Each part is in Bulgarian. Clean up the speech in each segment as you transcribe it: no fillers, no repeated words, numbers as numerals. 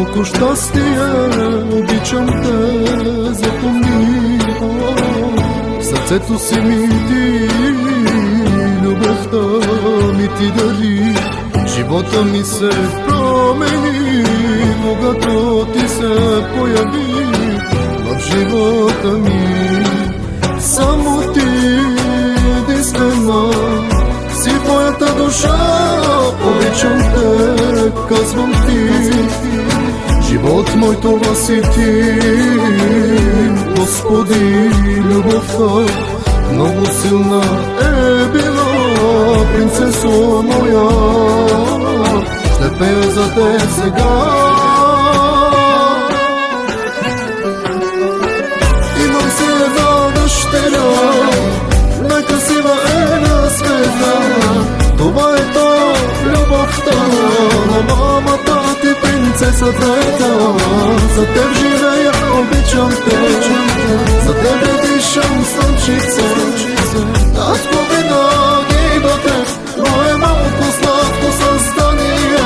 Колко щастие, обичам те, запомни. В сърцето си ми ти, любовта ми ти дари. Живота ми се промени, когато ти се появи в живота ми. Само ти единствена си в моята душа, обичам те, казвам ти. Живот мой, това си ти, Господи, любовта много силна е била, принцесо моя, ще пея за те сега. Имам си една дъщеря, най-красива е на света. Това е то, любовта на мамата ти, принцесата е та. За теб живея, обичам те, за тебе дишам слънчице. Татко винаги до теб, но е малко сладко създание.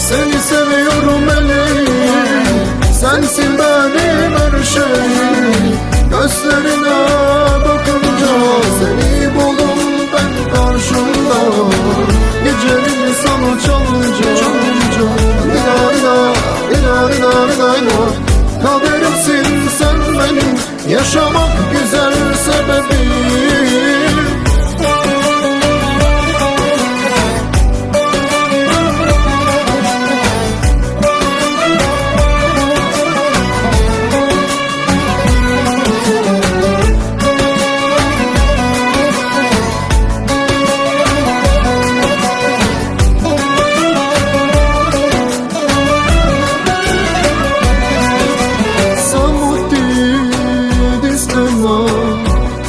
Seni seviyorum Elif, sensin benim her şeyim. Gözlerine bakınca seni buldum ben karşımda. Geceleri sana çalınca kaderimsin sen benim, yaşamak güzel sebebim.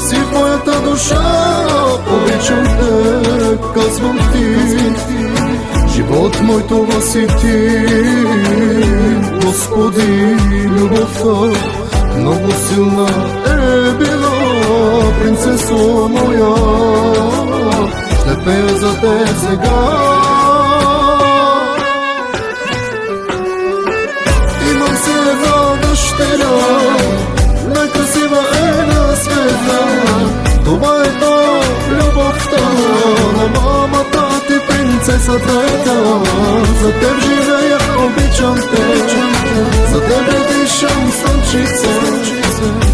Си в моята душа, обичам те, казвам ти. Живот мой, това си ти, Господи, любовта много силна е била, принцесо моя, ще пея за те сега. Имам си една дъщеря, най-красива е на света. Това е то, любовта на мамата ти, принцесата е та. За теб живея, обичам те, за тебе дишам слънчице.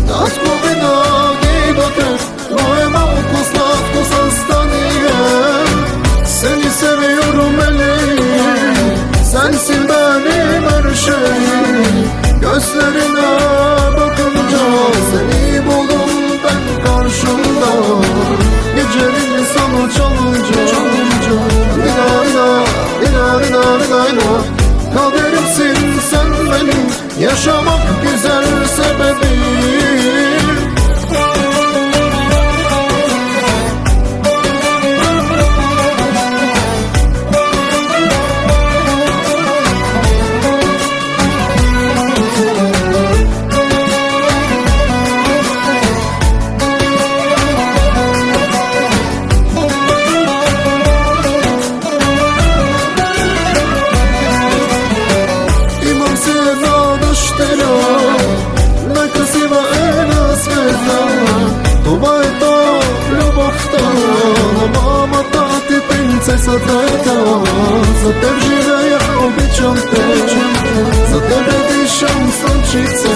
Татко винаги до теб, но е малко сладко създание. Seni seviyorum Elif, sensin benim her şeyim. Gözlerine bakınca seni buldum ben karşımda. Geceleri sana çalınca kaderimsin sen benim, yaşamak güzel sebebim. Най-красива е на света. Това е то, любовта на мамата ти, принцесата е та. За теб живея, обичам те, за тебе дишам слънчице.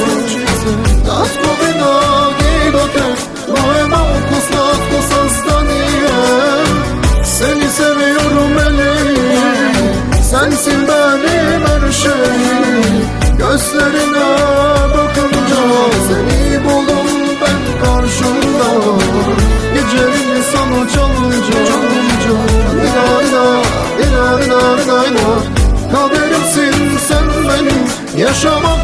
Татко винаги до теб, но е малко сладко създание. Seni seviyorum Elif, sensin benim her şeyim. Gözlerine bakınca seni buldum ben karşımda. Geceleri sana çalınca kaderimsin sen benim, yaşamak